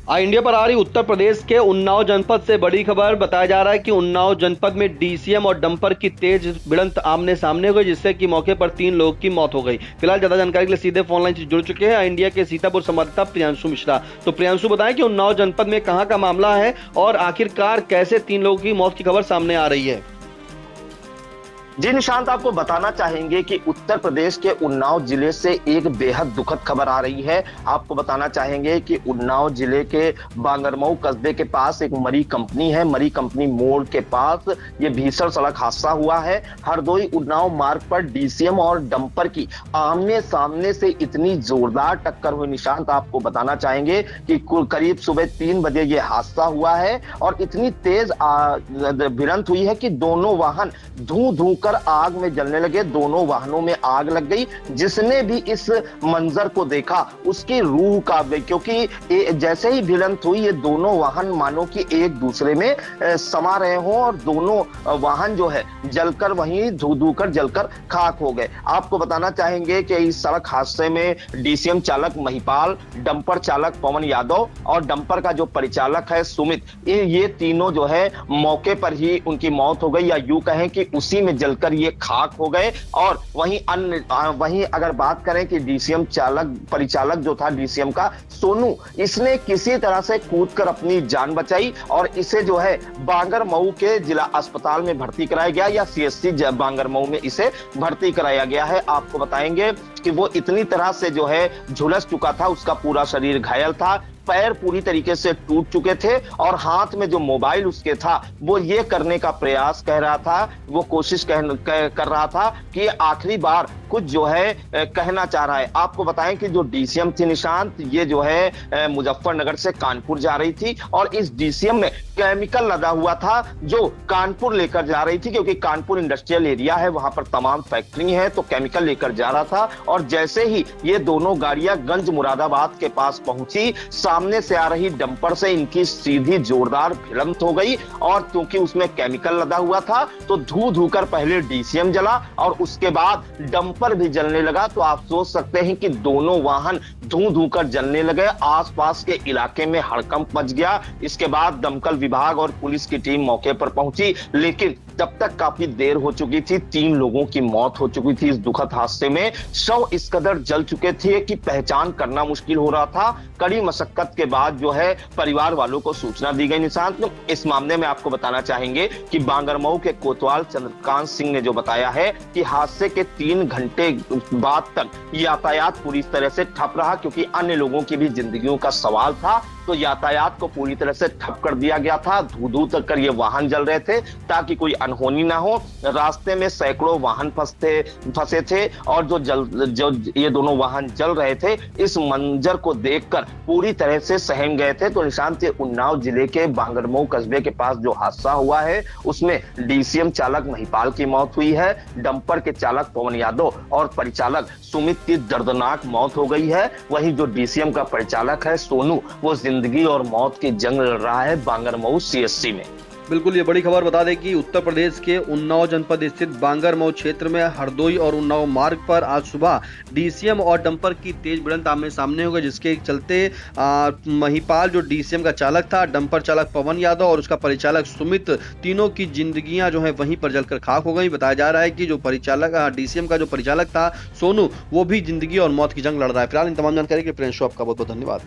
India पर आ रही उत्तर प्रदेश के उन्नाव जनपद से बड़ी खबर। बताया जा रहा है कि उन्नाव जनपद में डीसीएम और डंपर की तेज भिड़ंत आमने सामने हो गई, जिससे कि मौके पर 3 लोगों की मौत हो गई। फिलहाल ज्यादा जानकारी के लिए सीधे फोन लाइन से जुड़ चुके हैं इंडिया के सीतापुर संवाददाता प्रियांशु मिश्रा। तो प्रियांशु, बताएं कि उन्नाव जनपद में कहां का मामला है और आखिरकार कैसे 3 लोगों की मौत की खबर सामने आ रही है। जी निशांत, आपको बताना चाहेंगे कि उत्तर प्रदेश के उन्नाव जिले से एक बेहद दुखद खबर आ रही है। आपको बताना चाहेंगे कि उन्नाव जिले के बांगरमऊ कस्बे के पास एक मरी कंपनी है। मरी कंपनी मोड़ के पास ये भीषण सड़क हादसा हुआ है। हरदोई उन्नाव मार्ग पर डीसीएम और डंपर की आमने सामने से इतनी जोरदार टक्कर हुई निशांत, आपको बताना चाहेंगे कि करीब सुबह 3 बजे ये हादसा हुआ है और इतनी तेज भिड़ंत हुई है कि दोनों वाहन धू धू कर आग में जलने लगे। दोनों वाहनों में आग लग गई। जिसने भी इस मंजर को देखा उसकी रूह कांप गई, क्योंकि जैसे ही भिड़ंत हुई ये दोनों वाहन मानो कि एक दूसरे में समा रहे हों और दोनों वाहन जो है जलकर वहीं धू कर जलकर खाक हो गए। आपको बताना चाहेंगे कि इस सड़क हादसे में डीसीएम चालक महिपाल, डंपर चालक पवन यादव और डंपर का जो परिचालक है सुमित, ये तीनों जो है मौके पर ही उनकी मौत हो गई, या यूं कहें कि उसी में जलकर ये खाक हो गए। और वहीं अगर बात करें कि डीसीएम परिचालक जो था डीसीएम का सोनू, इसने किसी तरह से कूदकर अपनी जान बचाई और इसे जो है बांगरमऊ के जिला अस्पताल में भर्ती कराया गया, या सीएससी बांगरमऊ में इसे भर्ती कराया गया है। आपको बताएंगे कि वो इतनी तरह से जो है झुलस चुका था, उसका पूरा शरीर घायल था, पैर पूरी तरीके से टूट चुके थे और हाथ में जो मोबाइल उसके था वो ये करने का प्रयास कर रहा था, वो कोशिश कर रहा था कि आखिरी बार कुछ जो है कहना चाह रहा है। आपको बताएं कि जो डीसीएम थी निशांत, ये जो है मुजफ्फरनगर से कानपुर जा रही थी और इस डीसीएम में केमिकल लदा हुआ था जो कानपुर लेकर जा रही थी, क्योंकि कानपुर इंडस्ट्रियल एरिया है, वहां पर तमाम फैक्ट्री है, तो केमिकल लेकर जा रहा था। और जैसे ही ये दोनों गाड़ियां गंज मुरादाबाद के पास पहुंची, सामने से आ रही डंपर से इनकी सीधी जोरदार भिड़ंत हो गई और क्योंकि उसमें केमिकल लदा हुआ था तो धू धू कर पहले डीसीएम जला और उसके बाद डंपर भी जलने लगा। तो आप सोच सकते हैं कि दोनों वाहन धू धू कर जलने लगे। आसपास के इलाके में हड़कंप मच गया। इसके बाद दमकल विभाग और पुलिस की टीम मौके पर पहुंची, लेकिन तब तक काफी देर हो चुकी थी। 3 लोगों की मौत हो चुकी थी इस दुखद हादसे में। शव इस कदर जल चुके थे कि पहचान करना मुश्किल हो रहा था। कड़ी मशक्कत के बाद जो है परिवार वालों को सूचना दी गई। निशांत, इस मामले में आपको बताना चाहेंगे कि बांगरमऊ के कोतवाल चंद्रकांत सिंह ने जो बताया है कि हादसे के 3 घंटे बाद तक यातायात पूरी तरह से ठप रहा, क्योंकि अन्य लोगों की भी जिंदगियों का सवाल था। तो यातायात को पूरी तरह से ठप कर दिया गया था। धू तक कर ये वाहन जल रहे थे ताकि कोई अनहोनी ना हो। रास्ते में सैकड़ों वाहन फंसे थे और जो ये दोनों वाहन जल रहे थे, इस मंजर को देखकर पूरी तरह से सहम गए थे। तो निशांत, उन्नाव जिले के बांगरमऊ कस्बे के पास जो हादसा हुआ है उसमें डीसीएम चालक महिपाल की मौत हुई है, डंपर के चालक पवन यादव और परिचालक सुमित की दर्दनाक मौत हो गई है। वहीं जो डीसीएम का परिचालक है सोनू, वो जिंदगी और मौत की जंग लड़ रहा है बांगरमऊ सीएससी में। बिल्कुल, ये बड़ी खबर। बता दें कि उत्तर प्रदेश के उन्नाव जनपद स्थित बांगरमऊ क्षेत्र में हरदोई और उन्नाव मार्ग पर आज सुबह डीसीएम और डंपर की तेज भिड़ंत आमने सामने हो गई, जिसके चलते महिपाल जो डीसीएम का चालक था, डंपर चालक पवन यादव और उसका परिचालक सुमित, तीनों की जिंदगियां जो है वहीं पर जलकर खाक हो गई। बताया जा रहा है कि जो परिचालक डीसीएम का जो परिचालक था सोनू, वो भी जिंदगी और मौत की जंग लड़ रहा है। फिलहाल इन तमाम जानकारी के लिए प्रियांशु आपका बहुत बहुत धन्यवाद।